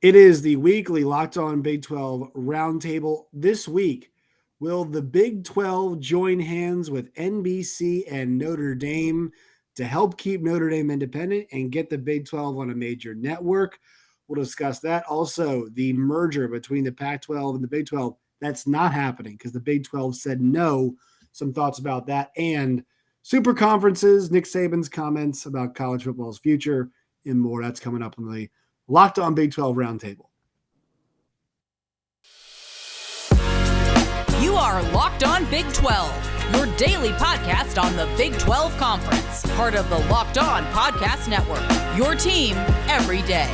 It is the weekly Locked On Big 12 Roundtable. This week, will the Big 12 join hands with NBC and Notre Dame to help keep Notre Dame independent and get the Big 12 on a major network? We'll discuss that. Also, the merger between the Pac-12 and the Big 12. That's not happening because the Big 12 said no. Some thoughts about that. And super conferences, Nick Saban's comments about college football's future, and more. That's coming up on the Locked On Big 12 Roundtable. You are Locked On Big 12, your daily podcast on the Big 12 Conference, part of the Locked On Podcast Network, your team every day.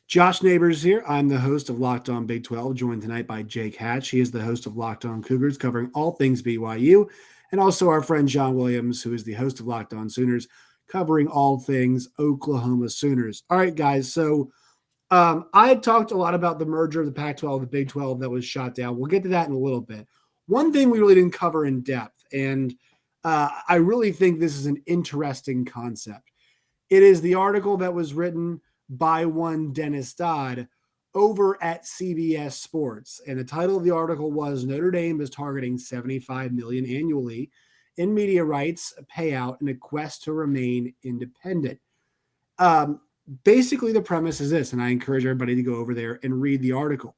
Josh Neighbors here. I'm the host of Locked On Big 12, joined tonight by Jake Hatch. He is the host of Locked On Cougars, covering all things BYU, and also our friend John Williams, who is the host of Locked On Sooners, covering all things Oklahoma Sooners. All right, guys. So I had talked a lot about the merger of the Pac-12 and the Big 12 that was shot down. We'll get to that in a little bit. One thing we really didn't cover in depth, and I really think this is an interesting concept. It is the article that was written by one Dennis Dodd over at CBS Sports. And the title of the article was Notre Dame is targeting $75 million annually in media rights payout in a quest to remain independent. Basically, the premise is this, and I encourage everybody to go over there and read the article.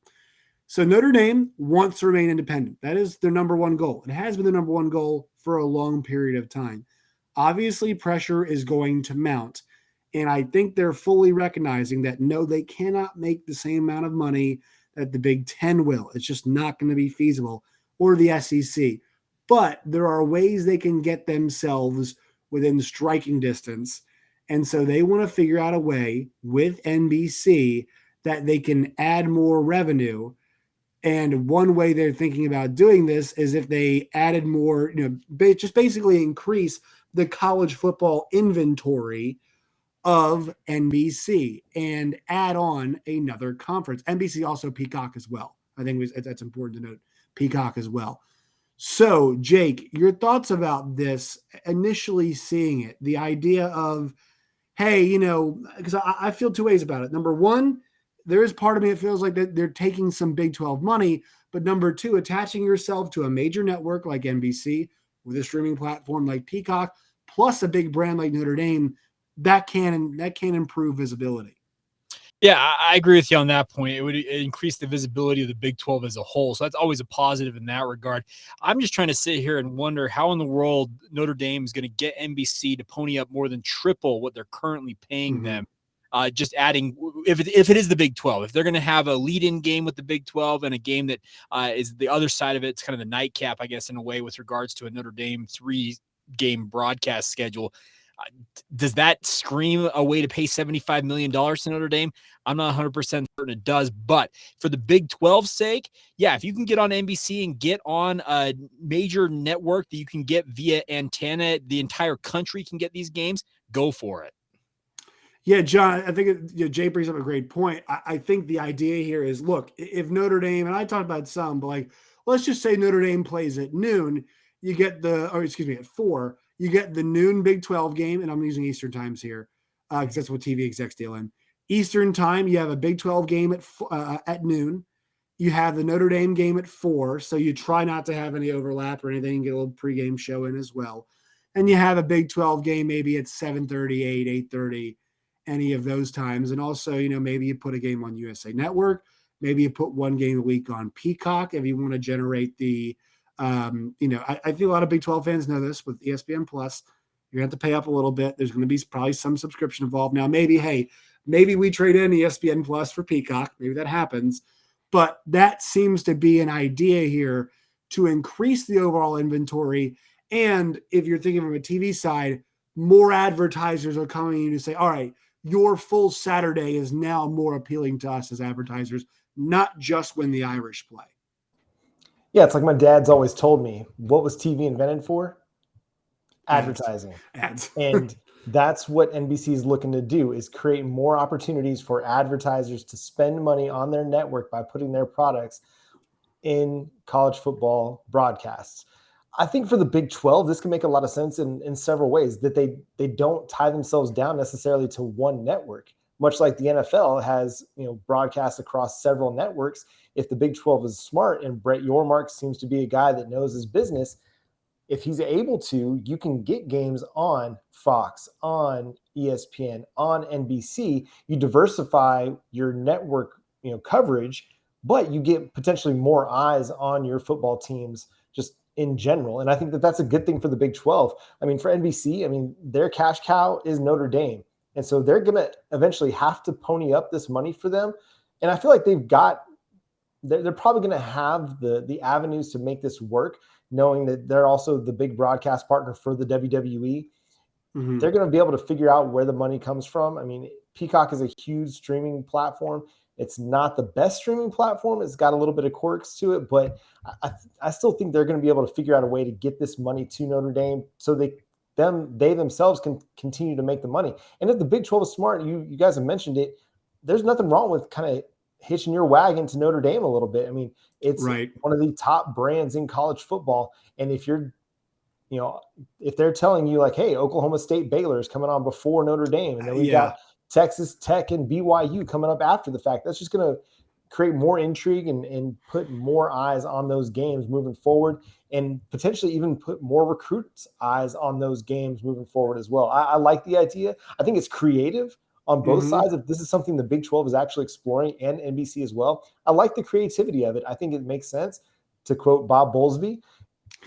So Notre Dame wants to remain independent. That is their number one goal. It has been the number one goal for a long period of time. Obviously, pressure is going to mount. And I think they're fully recognizing that, no, they cannot make the same amount of money that the Big Ten will. It's just not going to be feasible, or the SEC. But there are ways they can get themselves within striking distance. And so they want to figure out a way with NBC that they can add more revenue. And one way they're thinking about doing this is if they added more, just basically increase the college football inventory of NBC and add on another conference. NBC also Peacock as well. I think that's important to note. Peacock as well. So, Jake, your thoughts about this initially seeing it, the idea of, hey, because I feel two ways about it. Number one, there is part of me that feels like that they're taking some Big 12 money. But number two, attaching yourself to a major network like NBC with a streaming platform like Peacock, plus a big brand like Notre Dame, that can improve visibility. Yeah, I agree with you on that point. It would increase the visibility of the Big 12 as a whole. So that's always a positive in that regard. I'm just trying to sit here and wonder how in the world Notre Dame is going to get NBC to pony up more than triple what they're currently paying them. Just adding, if it is the Big 12, if they're going to have a lead-in game with the Big 12 and a game that is the other side of it, it's kind of the nightcap, I guess, in a way with regards to a Notre Dame 3-game broadcast schedule. Does that scream a way to pay $75 million to Notre Dame? I'm not 100% certain it does, but for the Big 12's sake, yeah, if you can get on NBC and get on a major network that you can get via antenna, the entire country can get these games, go for it. Yeah, John, I think Jay brings up a great point. I think the idea here is, look, if Notre Dame, and I talked about some, but let's just say Notre Dame plays at noon, at 4, you get the noon Big 12 game, and I'm using Eastern times here because that's what TV execs deal in. Eastern time, you have a Big 12 game at noon. You have the Notre Dame game at 4, so you try not to have any overlap or anything, get a little pregame show in as well. And you have a Big 12 game maybe at 7:30, 8:30, any of those times. And also, maybe you put a game on USA Network. Maybe you put one game a week on Peacock if you want to generate the I think a lot of Big 12 fans know this with ESPN Plus. You're going to have to pay up a little bit. There's going to be probably some subscription involved. Now, maybe we trade in ESPN Plus for Peacock. Maybe that happens. But that seems to be an idea here to increase the overall inventory. And if you're thinking from a TV side, more advertisers are coming in to say, all right, your full Saturday is now more appealing to us as advertisers, not just when the Irish play. Yeah, it's like my dad's always told me, what was TV invented for? Advertising. Ads. And that's what NBC is looking to do, is create more opportunities for advertisers to spend money on their network by putting their products in college football broadcasts. I think for the Big 12, this can make a lot of sense in several ways, that they don't tie themselves down necessarily to one network. much like the NFL has, broadcast across several networks. If the Big 12 is smart, and Brett Yormark seems to be a guy that knows his business, if he's able to, you can get games on Fox, on ESPN, on NBC. You diversify your network, coverage, but you get potentially more eyes on your football teams just in general. And I think that that's a good thing for the Big 12. I mean, for NBC, their cash cow is Notre Dame. And so they're going to eventually have to pony up this money for them. And I feel like they're probably going to have the avenues to make this work, knowing that they're also the big broadcast partner for the WWE. Mm-hmm. They're going to be able to figure out where the money comes from. I mean, Peacock is a huge streaming platform. It's not the best streaming platform. It's got a little bit of quirks to it, but I still think they're going to be able to figure out a way to get this money to Notre Dame so they themselves can continue to make the money. And if the Big 12 is smart, you guys have mentioned it, there's nothing wrong with kind of hitching your wagon to Notre Dame a little bit. I mean, it's right. one of the top brands in college football. And if you're, if they're telling you like, hey, Oklahoma State Baylor is coming on before Notre Dame, and then we got Texas Tech and BYU coming up after the fact, that's just going to create more intrigue and put more eyes on those games moving forward, and potentially even put more recruits' eyes on those games moving forward as well. I like the idea. I think it's creative on both sides. If this is something the Big 12 is actually exploring, and NBC as well, I like the creativity of it. I think it makes sense, to quote Bob Bowlesby.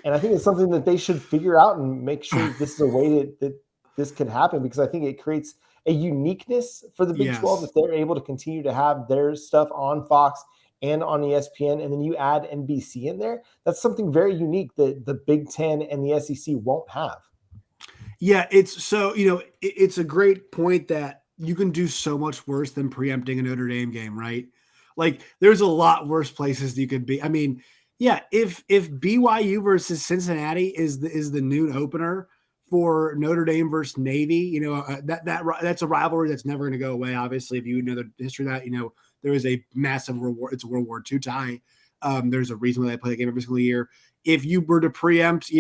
And I think it's something that they should figure out and make sure this is a way that this could happen, because I think it creates a uniqueness for the Big 12 if they're able to continue to have their stuff on Fox and on ESPN, and then you add NBC in there. That's something very unique that the Big 10 and the SEC won't have. Yeah, it's so, it's a great point that you can do so much worse than preempting a Notre Dame game, right? Like, there's a lot worse places you could be. I mean, yeah, if BYU versus Cincinnati is the noon opener for Notre Dame versus Navy, that's a rivalry that's never going to go away. Obviously, if you know the history of that, there is a massive it's a World War II tie. There's a reason why they play the game every single year. If you were to preempt,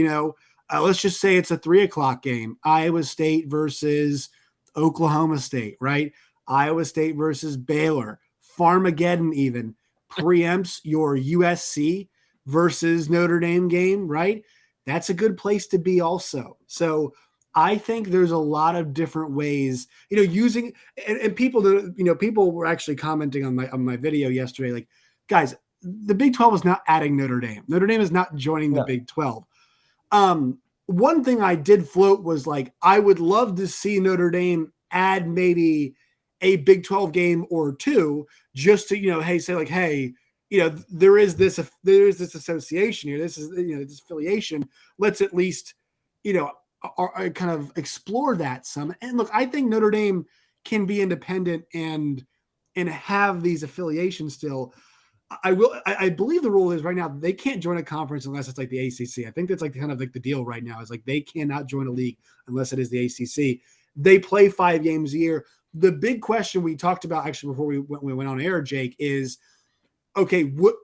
let's just say it's a 3:00 game, Iowa State versus Oklahoma State, right? Iowa State versus Baylor, Farmageddon even preempts your USC versus Notre Dame game, right? That's a good place to be also. So I think there's a lot of different ways, using, and people that, people were actually commenting on my video yesterday, like, guys, the Big 12 is not adding Notre Dame. Notre Dame is not joining the Big 12. One thing I did float was like, I would love to see Notre Dame add maybe a Big 12 game or two, just to, say like, hey, there is this association here. This is, this affiliation. Let's at least, kind of explore that some. And look, I think Notre Dame can be independent and have these affiliations still. I believe the rule is right now they can't join a conference unless it's like the ACC. I think that's like kind of like the deal right now is like they cannot join a league unless it is the ACC. They play 5 games a year. The big question we talked about actually before we went on air, Jake, is, okay, what,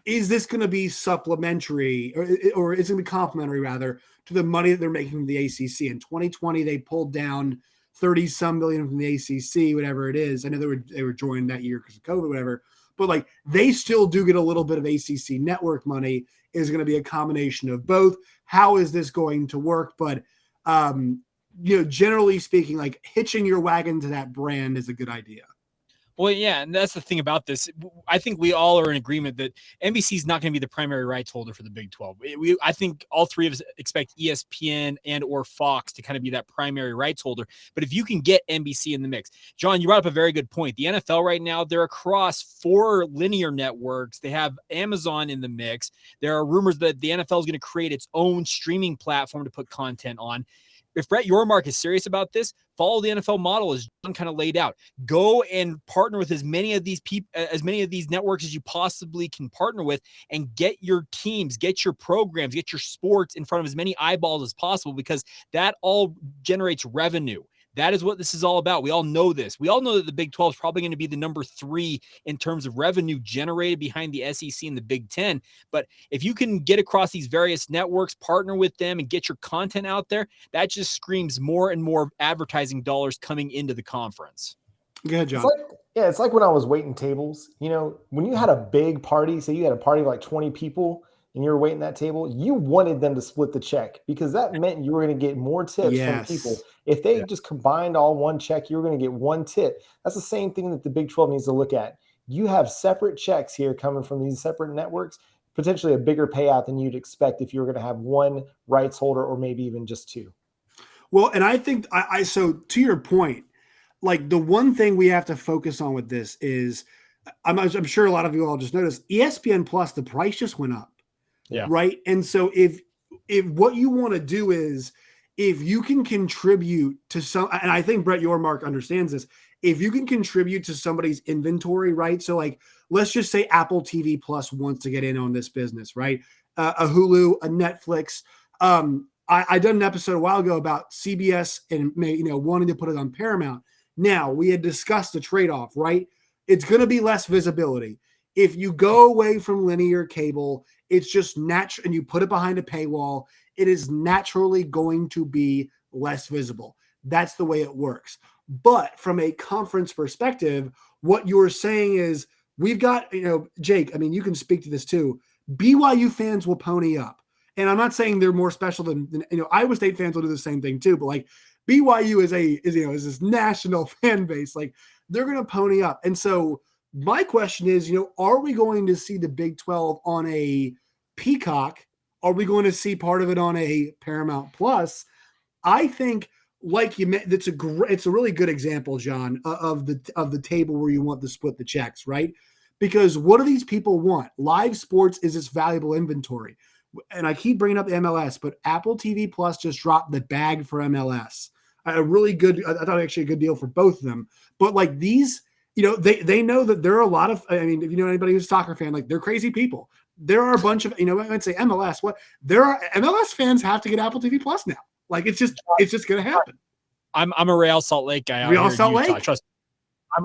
is this going to be supplementary or is it going to be complementary rather to the money that they're making from the ACC? In 2020, they pulled down 30 some million from the ACC, whatever it is. I know they were joined that year because of COVID, whatever, but like they still do get a little bit of ACC network money. Is going to be a combination of both. How is this going to work? But, generally speaking, like hitching your wagon to that brand is a good idea. Well, yeah, and that's the thing about this. I think we all are in agreement that NBC is not going to be the primary rights holder for the Big 12. I think all three of us expect ESPN and or Fox to kind of be that primary rights holder. But if you can get NBC in the mix, John, you brought up a very good point. The NFL right now, they're across 4 linear networks. They have Amazon in the mix. There are rumors that the NFL is going to create its own streaming platform to put content on. If Brett Yormark is serious about this, follow the NFL model as John kind of laid out. Go and partner with as many of these networks as you possibly can partner with, and get your teams, get your programs, get your sports in front of as many eyeballs as possible, because that all generates revenue. That is what this is all about. We all know this. We all know that the Big 12 is probably going to be the number 3 in terms of revenue generated behind the SEC and the Big 10. But if you can get across these various networks, partner with them, and get your content out there, that just screams more and more advertising dollars coming into the conference. Go ahead, John. It's like when I was waiting tables. When you had a big party, say you had a party of like 20 people and you were waiting that table, you wanted them to split the check because that meant you were going to get more tips from people. If they just combined all one check, you were going to get one tip. That's the same thing that the Big 12 needs to look at. You have separate checks here coming from these separate networks, potentially a bigger payout than you'd expect if you were going to have one rights holder or maybe even just two. Well, and I think so to your point, like the one thing we have to focus on with this is I'm sure a lot of you all just noticed ESPN Plus, the price just went up. Yeah. Right. And so if what you want to do is if you can contribute to some, and I think Brett Yormark understands this, if you can contribute to somebody's inventory, right? So like, let's just say Apple TV Plus wants to get in on this business, right? A Hulu, a Netflix. I done an episode a while ago about CBS and wanting to put it on Paramount. Now we had discussed the trade-off, right? It's going to be less visibility. If you go away from linear cable, it's just natural, and you put it behind a paywall, it is naturally going to be less visible. That's the way it works. But from a conference perspective, what you're saying is we've got, Jake, I mean, you can speak to this too. BYU fans will pony up. And I'm not saying they're more special than Iowa State fans will do the same thing too, but like BYU is this national fan base. Like they're going to pony up. And so my question is, are we going to see the Big 12 on a Peacock? Are we going to see part of it on a Paramount Plus? I think, like you meant, it's a really good example, John, of the table where you want to split the checks, right? Because what do these people want? Live sports is this valuable inventory. And I keep bringing up the MLS, but Apple TV Plus just dropped the bag for MLS. A really good, I thought actually a good deal for both of them. But like these, they know that there are a lot of, I mean, if you know anybody who's a soccer fan, like they're crazy people. There are a bunch of, I'd say MLS, MLS fans have to get Apple TV Plus now. Like it's just going to happen. I'm a Real Salt Lake guy. Real Salt Lake? Trust. I'm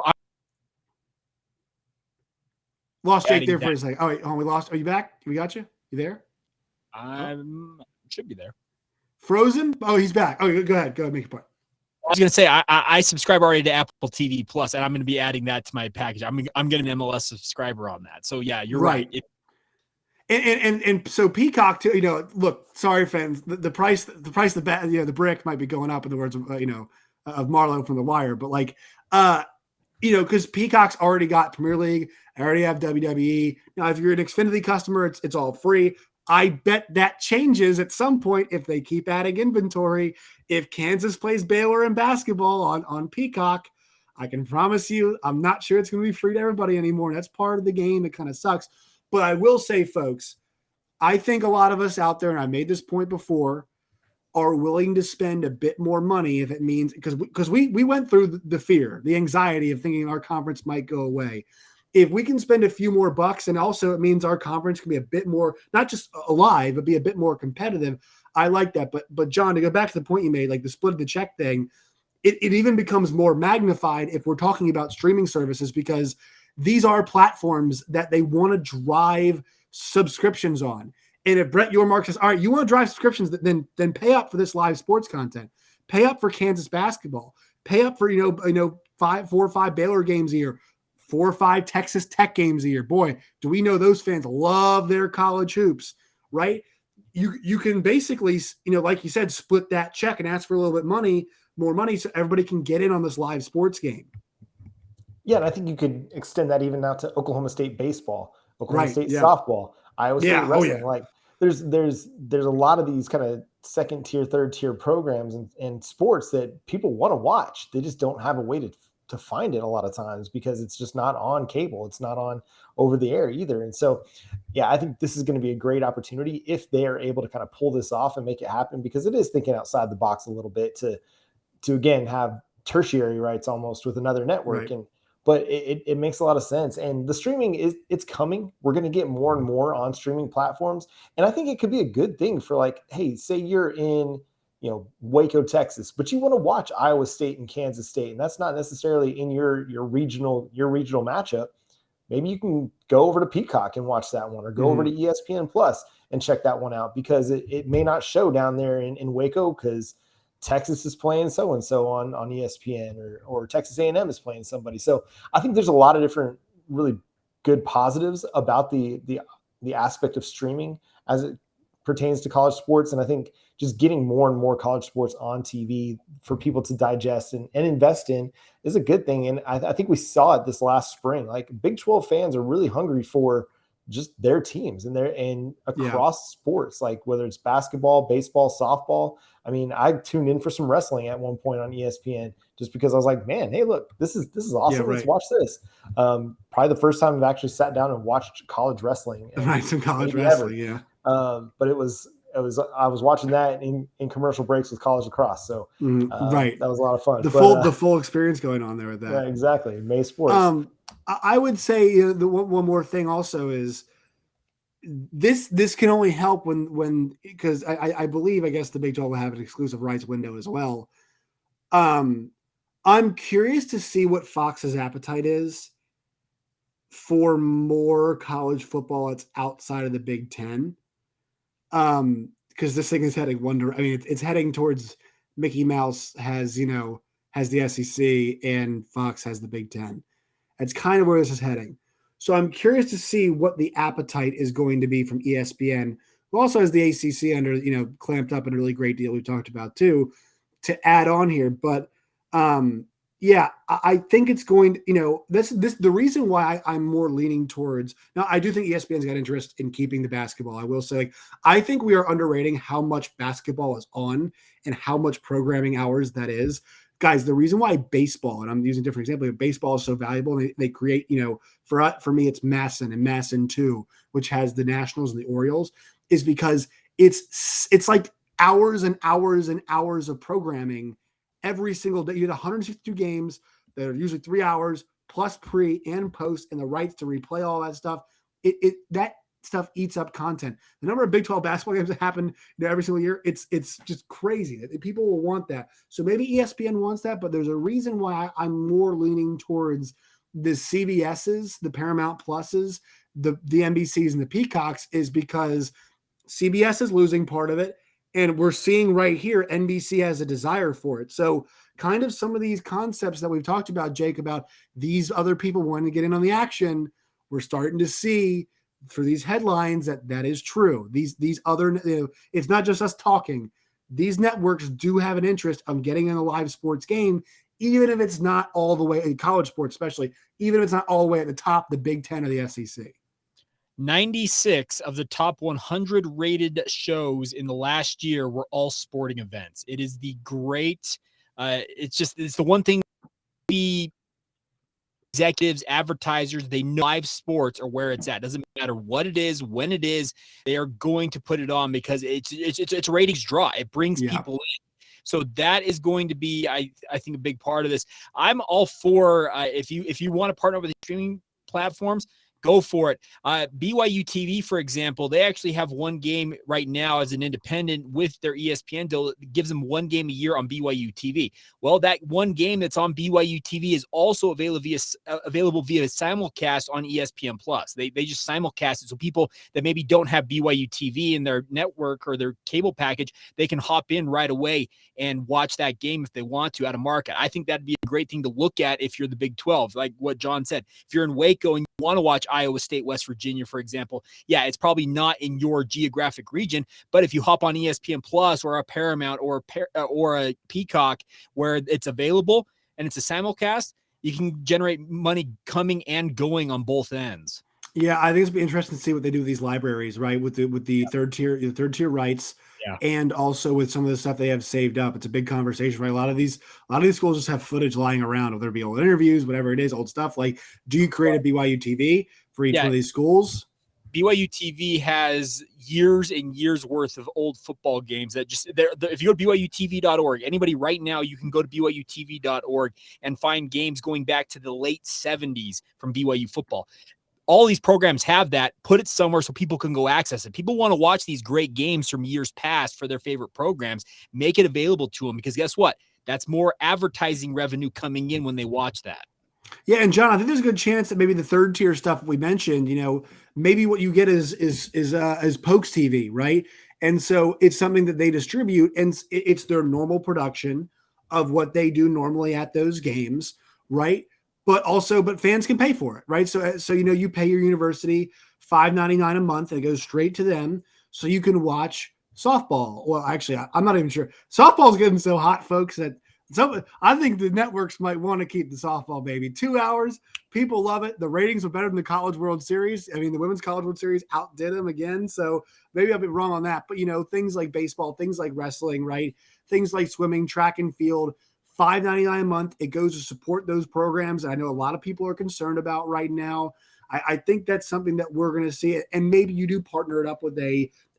lost Jake there for a second. Oh, wait, we lost. Are you back? We got you? You there? Should be there. Frozen? Oh, he's back. Oh, go ahead. Go ahead, make your point. I was going to say I subscribe already to Apple TV Plus, and I'm going to be adding that to my package. I'm getting an MLS subscriber on that. So yeah, you're right. And so Peacock too. Look, sorry fans, the price, the brick might be going up in the words of of Marlo from The Wire, but like because Peacock's already got Premier League, I already have WWE. Now, if you're an Xfinity customer, it's all free. I bet that changes at some point if they keep adding inventory. If Kansas plays Baylor in basketball on Peacock, I can promise you, I'm not sure it's going to be free to everybody anymore. That's part of the game. It kind of sucks. But I will say, folks, I think a lot of us out there, and I made this point before, are willing to spend a bit more money if it means, because we went through the fear, the anxiety of thinking our conference might go away. If we can spend a few more bucks, and also it means our conference can be a bit more, not just alive, but be a bit more competitive. I like that. But John, to go back to the point you made, like the split of the check thing, it even becomes more magnified if we're talking about streaming services, because these are platforms that they want to drive subscriptions on. And if Brett Yormark says, all right, you want to drive subscriptions, then pay up for this live sports content, pay up for Kansas basketball, pay up for, 4 or 5 Baylor games a year, 4 or 5 Texas Tech games a year. Boy, do we know those fans love their college hoops, right? You can basically, like you said, split that check and ask for a little bit more money so everybody can get in on this live sports game. Yeah, and I think you could extend that even out to Oklahoma State baseball, Oklahoma State softball, Iowa State wrestling. Like there's a lot of these kind of second tier, third tier programs and sports that people want to watch. They just don't have a way to find it a lot of times because it's just not on cable. It's not on over the air either. And so, yeah, I think this is going to be a great opportunity if they are able to kind of pull this off and make it happen, because it is thinking outside the box a little bit to again, have tertiary rights almost with another network. Right. But it makes a lot of sense. And the streaming it's coming. We're going to get more and more on streaming platforms. And I think it could be a good thing for, like, hey, say you're in, Waco, Texas, but you want to watch Iowa State and Kansas State, and that's not necessarily in your regional matchup. Maybe you can go over to Peacock and watch that one, or go over to ESPN Plus and check that one out, because it may not show down there in Waco because Texas is playing so-and-so on ESPN, or Texas A&M is playing somebody. So I think there's a lot of different really good positives about the aspect of streaming as it pertains to college sports. And I think just getting more and more college sports on TV for people to digest and invest in is a good thing. And I think we saw it this last spring. Like, Big 12 fans are really hungry for just their teams and across sports, like whether it's basketball, baseball, softball. I mean, I tuned in for some wrestling at one point on ESPN just because I was like, man, hey, look, this is awesome. Yeah, right. Let's watch this. Probably the first time I've actually sat down and watched college wrestling. Right, some college wrestling, yeah. But it was I was watching that in commercial breaks with college lacrosse. So right, that was a lot of fun. The full experience going on there with that. Yeah, exactly. May Sports. I would say the one more thing also is this can only help when because I believe, I guess the Big 12 will have an exclusive rights window as well. I'm curious to see what Fox's appetite is for more college football that's outside of the Big 10. Because this thing is heading it's heading towards Mickey Mouse has the SEC and Fox has the Big 10. That's kind of where this is heading. So I'm curious to see what the appetite is going to be from ESPN, who also has the ACC under, clamped up in a really great deal we've talked about too, to add on here. But I think it's going to, this the reason why I'm more leaning towards, now I do think ESPN's got interest in keeping the basketball. I will say, I think we are underrating how much basketball is on and how much programming hours that is. Guys, the reason why baseball, and I'm using a different example, but baseball is so valuable, and they create, for me, it's Masson and Masson 2, which has the Nationals and the Orioles, is because it's like hours and hours and hours of programming every single day. You had 162 games that are usually 3 hours plus pre and post, and the rights to replay all that stuff. That stuff eats up content. The number of Big 12 basketball games that happen every single year, it's just crazy. People will want that. So maybe ESPN wants that, but there's a reason why I'm more leaning towards the CBSs, the Paramount Pluses, the NBCs and the Peacocks, is because CBS is losing part of it. And we're seeing right here, NBC has a desire for it. So kind of some of these concepts that we've talked about, Jake, about these other people wanting to get in on the action, we're starting to see for these headlines that is true. These other, it's not just us talking. These networks do have an interest on getting in a live sports game, even if it's not all the way in college sports, especially, even if it's not all the way at the top, the Big 10 or the SEC. 96 of the top 100 rated shows in the last year were all sporting events. It is the great, it's the one thing we executives, advertisers, they know live sports are where it's at. Doesn't matter what it is, when it is, they are going to put it on because it's ratings draw. It brings people in. So that is going to be, I think, a big part of this. I'm all for if you want to partner with the streaming platforms, go for it. BYU TV, for example, they actually have one game right now as an independent with their ESPN deal. It gives them one game a year on BYU TV. Well, that one game that's on BYU TV is also available via simulcast on ESPN Plus. They just simulcast it, so people that maybe don't have BYU TV in their network or their cable package, they can hop in right away and watch that game if they want to out of market. I think that'd be a great thing to look at if you're the Big 12, like what John said. If you're in Waco and you want to watch Iowa State, West Virginia, for example, it's probably not in your geographic region, but if you hop on ESPN Plus or a Paramount or a Peacock where it's available and it's a simulcast, you can generate money coming and going on both ends. Yeah, I think it's be interesting to see what they do with these libraries, right? With the third tier rights, and also with some of the stuff they have saved up. It's a big conversation, right? A lot of these schools just have footage lying around, whether it be old interviews, whatever it is, old stuff. Like, do you create a BYU TV for each one of these schools? BYU TV has years and years worth of old football games that if you go to BYUtv.org, anybody right now, you can go to BYUtv.org and find games going back to the late 70s from BYU football. All these programs have that. Put it somewhere so people can go access it. People want to watch these great games from years past for their favorite programs. Make it available to them, because guess what? That's more advertising revenue coming in when they watch that. Yeah, and John, I think there's a good chance that maybe the third tier stuff we mentioned, maybe what you get is Pokes TV, right? And so it's something that they distribute, and it's their normal production of what they do normally at those games, right? But fans can pay for it, right? So you pay your university $5.99 a month, and it goes straight to them, so you can watch softball. Well, actually, I'm not even sure. Softball's getting so hot, folks, that I think the networks might want to keep the softball, baby. 2 hours, people love it. The ratings are better than the College World Series. I mean, the Women's College World Series outdid them again, so maybe I've been wrong on that. But things like baseball, things like wrestling, right? Things like swimming, track and field. $5.99 a month. It goes to support those programs that I know a lot of people are concerned about right now. I think that's something that we're going to see. And maybe you do partner it up with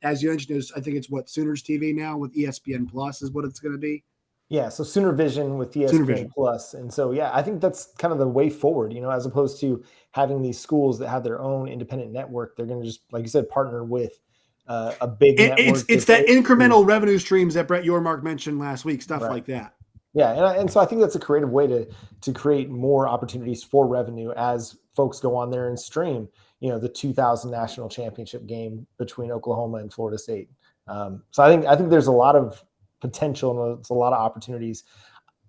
as you mentioned, I think it's Sooners TV now with ESPN Plus is what it's going to be. Yeah, so Sooner Vision with ESPN Plus. And so, yeah, I think that's kind of the way forward, as opposed to having these schools that have their own independent network. They're going to just, like you said, partner with a big network. It's that incremental revenue streams that Brett Yormark mentioned last week, stuff like that. Yeah, and so I think that's a creative way to create more opportunities for revenue as folks go on there and stream, the 2000 national championship game between Oklahoma and Florida State. So I think there's a lot of potential and there's a lot of opportunities.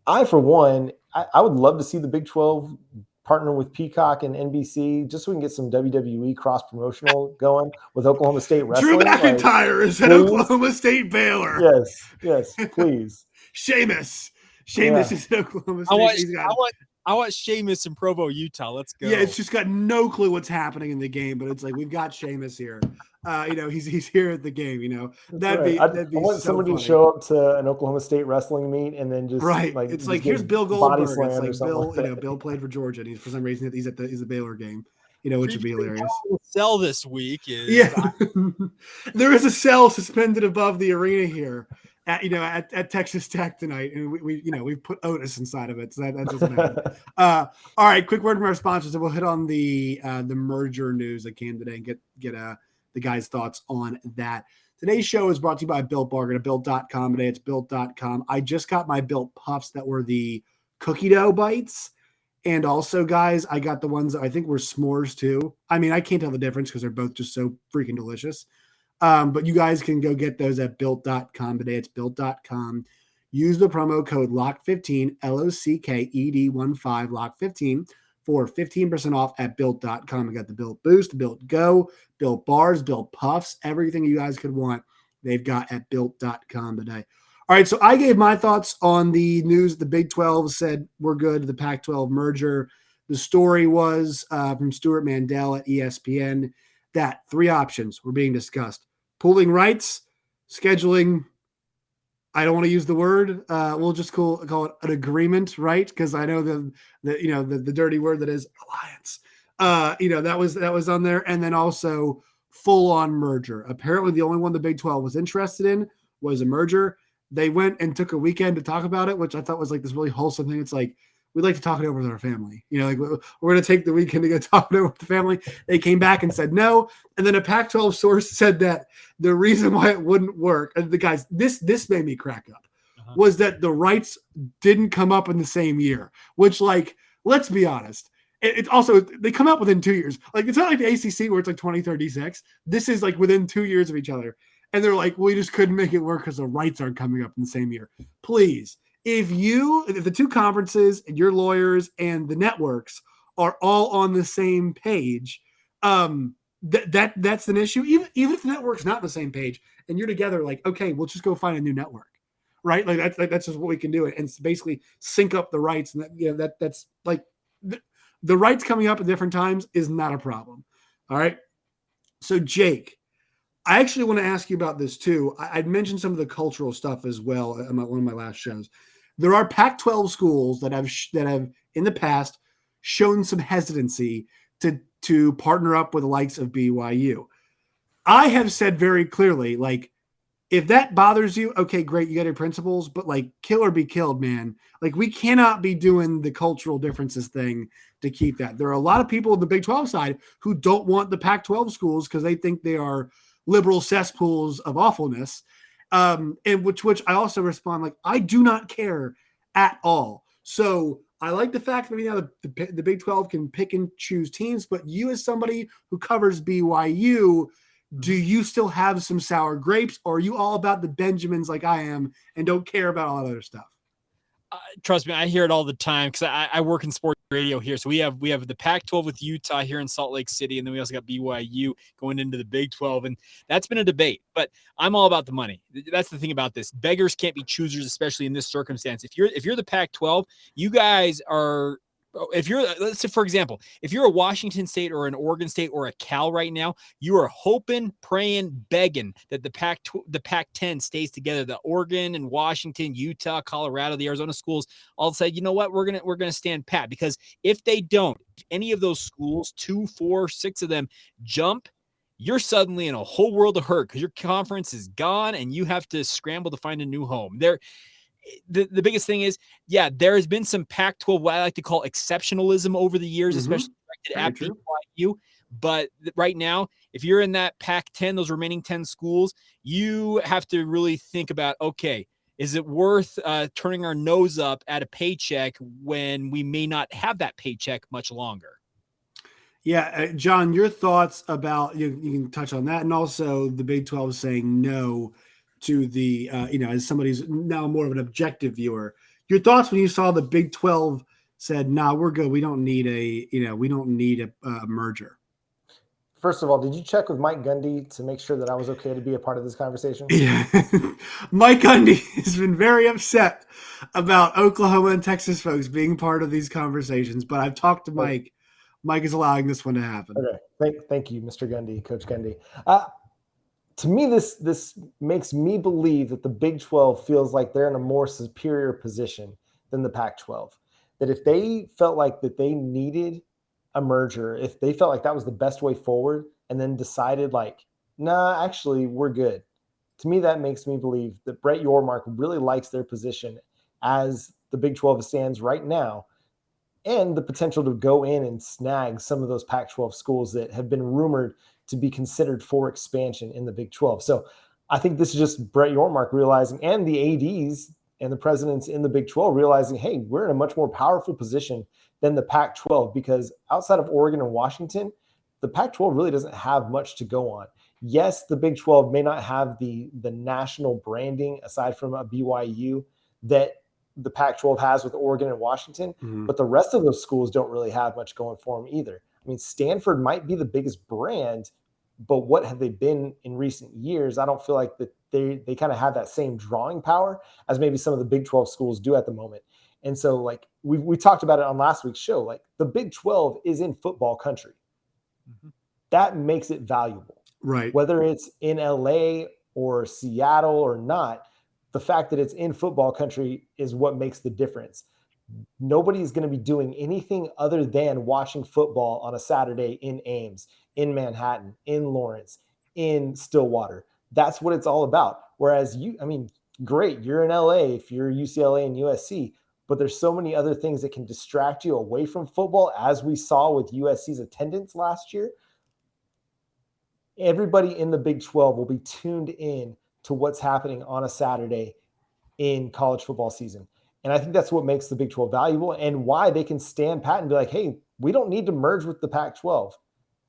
For one, I would love to see the Big 12 partner with Peacock and NBC just so we can get some WWE cross promotional going with Oklahoma State wrestling. Drew McIntyre is at Oklahoma State Baylor. Yes, please. Sheamus is at Oklahoma State. I want Sheamus in Provo, Utah. Let's go. Yeah, it's just got no clue what's happening in the game, but it's like we've got Sheamus here. He's here at the game. That'd be. I want somebody to show up to an Oklahoma State wrestling meet and then just It's like here's Bill Goldberg. It's like Bill. Bill played for Georgia, and he's for some reason he's at the Baylor game. Which would be hilarious. Sell this week is there is a cell suspended above the arena here. At Texas Tech tonight, and we put Otis inside of it, so that doesn't matter. All right, quick word from our sponsors, and we'll hit on the merger news that came today and get the guys' thoughts on that. Today's show is brought to you by Built Bar. Go to Built.com today. It's Built.com. I just got my Built Puffs that were the cookie dough bites, and also, guys, I got the ones that I think were s'mores too. I mean, I can't tell the difference because they're both just so freaking delicious. But you guys can go get those at Built.com today. It's Built.com. Use the promo code LOCK15, LOCKED15, LOCK15 for 15% off at Built.com. We got the Built Boost, Built Go, Built Bars, Built Puffs, everything you guys could want, they've got at Built.com today. All right, so I gave my thoughts on the news. The Big 12 said we're good, the Pac-12 merger. The story was from Stuart Mandel at ESPN that 3 options were being discussed. Pooling rights, scheduling, I don't want to use the word. We'll just call it an agreement, right? Because I know the dirty word that is alliance. That was on there. And then also full-on merger. Apparently the only one the Big 12 was interested in was a merger. They went and took a weekend to talk about it, which I thought was like this really wholesome thing. It's like, we'd like to talk it over with our family. We're going to take the weekend to go talk it over with the family. They came back and said no. And then a Pac-12 source said that the reason why it wouldn't work, and the guys, this made me crack up, was that the rights didn't come up in the same year, which, like, let's be honest. It also, they come up within 2 years. Like, it's not like the ACC where it's like 2036. This is like within 2 years of each other. And they're like, we just couldn't make it work because the rights aren't coming up in the same year. Please. If the 2 conferences and your lawyers and the networks are all on the same page, that's an issue. Even if the network's not on the same page and you're together, like, okay, we'll just go find a new network, right? Like that's just what we can do, and basically sync up the rights. And that's like the rights coming up at different times is not a problem. All right. So Jake, I actually want to ask you about this too. I'd mentioned some of the cultural stuff as well on one of my last shows. There are Pac-12 schools that have in the past shown some hesitancy to partner up with the likes of BYU. I have said very clearly, like, if that bothers you, okay, great, you got your principles, but like, kill or be killed, man. Like, we cannot be doing the cultural differences thing to keep that. There are a lot of people on the Big 12 side who don't want the Pac-12 schools because they think they are liberal cesspools of awfulness. And which I also respond, like, I do not care at all. So I like the fact that the Big 12 can pick and choose teams, but you as somebody who covers BYU, do you still have some sour grapes, or are you all about the Benjamins like I am and don't care about all that other stuff? Trust me, I hear it all the time because I work in sports radio here. So we have the Pac-12 with Utah here in Salt Lake City, and then we also got BYU going into the Big 12, and that's been a debate. But I'm all about the money. That's the thing about this. Beggars can't be choosers, especially in this circumstance. If you're the Pac-12, you guys are. If you're, let's say, for example, if you're a Washington State or an Oregon State or a Cal right now, you are hoping, praying, begging that the Pac-10 stays together. The Oregon and Washington, Utah, Colorado, the Arizona schools all say, you know what, we're gonna stand pat, because if they don't, any of those schools, 2, 4, 6 of them jump, you're suddenly in a whole world of hurt because your conference is gone and you have to scramble to find a new home. The biggest thing is, yeah, there has been some Pac-12, what I like to call exceptionalism over the years, especially at BYU. But right now, if you're in that Pac-10, those remaining 10 schools, you have to really think about, okay, is it worth turning our nose up at a paycheck when we may not have that paycheck much longer? Yeah, John, your thoughts about, you can touch on that, and also the Big 12 saying no to the, as somebody who's now more of an objective viewer, your thoughts when you saw the Big 12 said, nah, we're good. We don't need a merger. First of all, did you check with Mike Gundy to make sure that I was okay to be a part of this conversation? Yeah. Mike Gundy has been very upset about Oklahoma and Texas folks being part of these conversations, but I've talked to Mike. Mike is allowing this one to happen. Okay. Thank you, Mr. Gundy, Coach Gundy. To me, this makes me believe that the Big 12 feels like they're in a more superior position than the Pac-12. That if they felt like that they needed a merger, if they felt like that was the best way forward, and then decided like, nah, actually, we're good. To me, that makes me believe that Brett Yormark really likes their position as the Big 12 stands right now, and the potential to go in and snag some of those Pac-12 schools that have been rumored to be considered for expansion in the Big 12. So I think this is just Brett Yormark realizing, and the ADs and the presidents in the Big 12 realizing, hey, we're in a much more powerful position than the Pac-12, because outside of Oregon and Washington, the Pac-12 really doesn't have much to go on. Yes, the Big 12 may not have the national branding aside from a BYU that the Pac-12 has with Oregon and Washington, but the rest of those schools don't really have much going for them either. I mean, Stanford might be the biggest brand, but what have they been in recent years? I don't feel like that they kind of have that same drawing power as maybe some of the Big 12 schools do at the moment. And so, like, we talked about it on last week's show, like the Big 12 is in football country. That makes it valuable. Right. Whether it's in LA or Seattle or not, the fact that it's in football country is what makes the difference. Nobody's going to be doing anything other than watching football on a Saturday in Ames, in Manhattan, in Lawrence, in Stillwater. That's what it's all about. Whereas great, you're in LA if you're UCLA and USC, but there's so many other things that can distract you away from football, as we saw with USC's attendance last year. Everybody in the Big 12 will be tuned in to what's happening on a Saturday in college football season. And I think that's what makes the Big 12 valuable, and why they can stand pat and be like, hey, we don't need to merge with the Pac-12.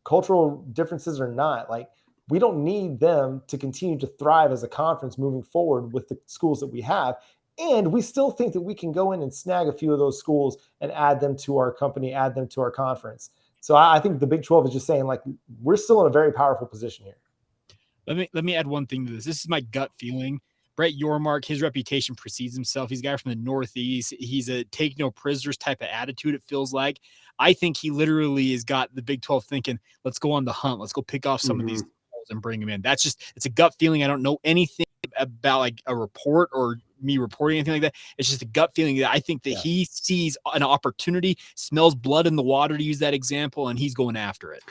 Cultural differences or not, like, we don't need them to continue to thrive as a conference moving forward with the schools that we have. And we still think that we can go in and snag a few of those schools and add them to our company, add them to our conference. So I think the Big 12 is just saying, like, we're still in a very powerful position here. Let me add one thing to this. This is my gut feeling. Brett Yormark, his reputation precedes himself. He's a guy from the Northeast. He's a take no prisoners type of attitude, it feels like. I think he literally has got the Big 12 thinking, let's go on the hunt. Let's go pick off some of these and bring them in. It's a gut feeling. I don't know anything about like a report or me reporting anything like that. It's just a gut feeling that I think that he sees an opportunity, smells blood in the water, to use that example, and he's going after it.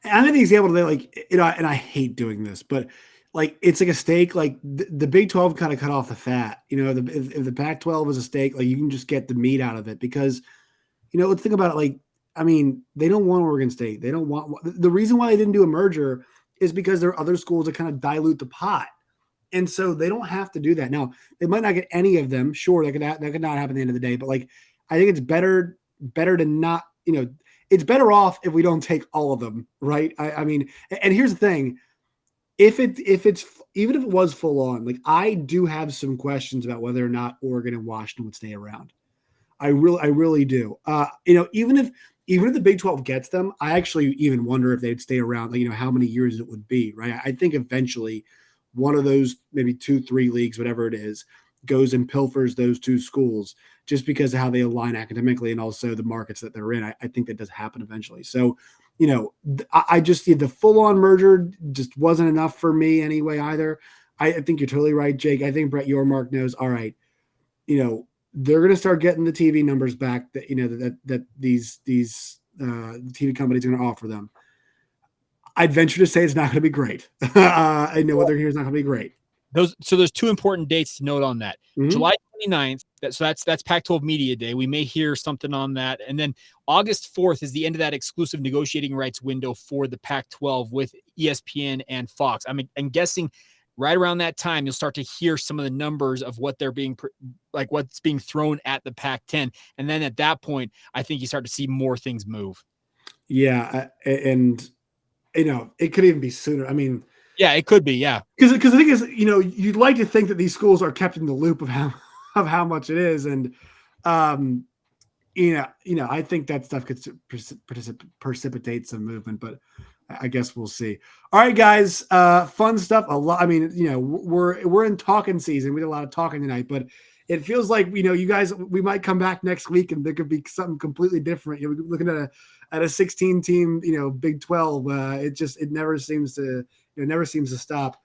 I'm an example of that, like, and I hate doing this, but like, it's like a steak. Like the Big 12 kind of cut off the fat. If the Pac-12 is a steak, like, you can just get the meat out of it, because, let's think about it. Like, I mean, they don't want Oregon State. They don't want the reason why they didn't do a merger is because there are other schools that kind of dilute the pot, and so they don't have to do that. Now, they might not get any of them. Sure, that could not happen at the end of the day. But like, I think it's better to not. It's better off if we don't take all of them, right? I mean, and here's the thing. if it's even if it was full on, like I do have some questions about whether or not Oregon and Washington would stay around. I really do. Even if the Big 12 gets them, I actually even wonder if they'd stay around. Like, how many years it would be, right? I think eventually one of those, maybe 2-3 leagues, whatever it is, goes and pilfers those two schools just because of how they align academically and also the markets that they're in. I think that does happen eventually. So, I just the full-on merger just wasn't enough for me anyway either. I think you're totally right, Jake. I think Brett Yormark knows, all right, they're going to start getting the TV numbers back that, that these TV companies are going to offer them. I'd venture to say it's not going to be great. I know what they're here is not going to be great. There's two important dates to note on that. Mm-hmm. July 29th. That's Pac-12 Media Day. We may hear something on that. And then August 4th is the end of that exclusive negotiating rights window for the Pac-12 with ESPN and Fox. I'm guessing right around that time, you'll start to hear some of the numbers of what they're being what's being thrown at the Pac-10. And then at that point, I think you start to see more things move. Yeah. And it could even be sooner. I mean, yeah, it could be. Yeah. Because the thing is, you'd like to think that these schools are kept in the loop of how much it is. And, I think that stuff could precipitate some movement, but I guess we'll see. All right, guys, fun stuff. A lot. I mean, we're in talking season. We did a lot of talking tonight, but it feels like, you guys, we might come back next week and there could be something completely different. We're looking at a 16 team, Big 12. It never seems to, never seems to stop.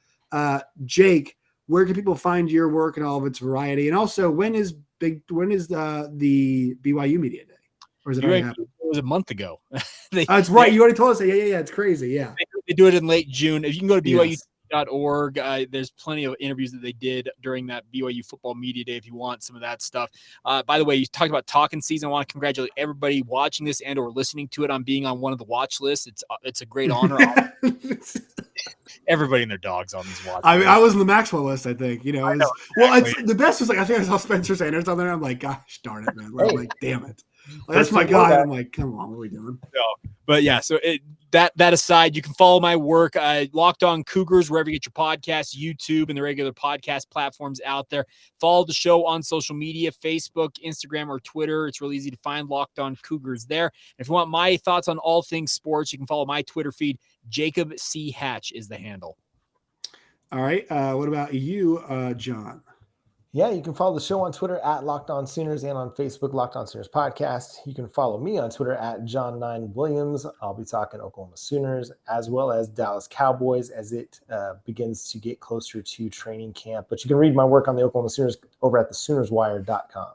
Jake, where can people find your work and all of its variety? And also, when is the BYU Media Day? Or is it already happened? It was a month ago. That's right. You already told us that. Yeah. It's crazy. Yeah. They do it in late June. If you can go to BYU.org, there's plenty of interviews that they did during that BYU Football Media Day if you want some of that stuff. By the way, you talked about talking season. I want to congratulate everybody watching this and or listening to it on being on one of the watch lists. It's a great honor. Everybody and their dogs on this watch. I was in the Maxwell list, I think. It's the best was I think I saw Spencer Sanders on there. I'm like, gosh darn it, man. I'm like, damn it. That's my guy. I'm like, come on, what are we doing? No. But yeah, so that aside, you can follow my work, Locked On Cougars, wherever you get your podcasts, YouTube, and the regular podcast platforms out there. Follow the show on social media, Facebook, Instagram, or Twitter. It's really easy to find Locked On Cougars there. If you want my thoughts on all things sports, you can follow my Twitter feed. Jacob C. Hatch is the handle. All right. What about you, John? Yeah, you can follow the show on Twitter at Locked On Sooners and on Facebook, Locked On Sooners Podcast. You can follow me on Twitter at John9Williams. I'll be talking Oklahoma Sooners as well as Dallas Cowboys as it begins to get closer to training camp. But you can read my work on the Oklahoma Sooners over at thesoonerswire.com.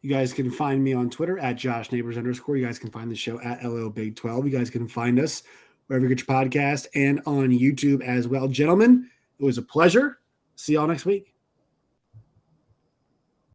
You guys can find me on Twitter at JoshNeighbors_. You guys can find the show at LO Big 12. You guys can find us wherever you get your podcast and on YouTube as well. Gentlemen, it was a pleasure. See y'all next week.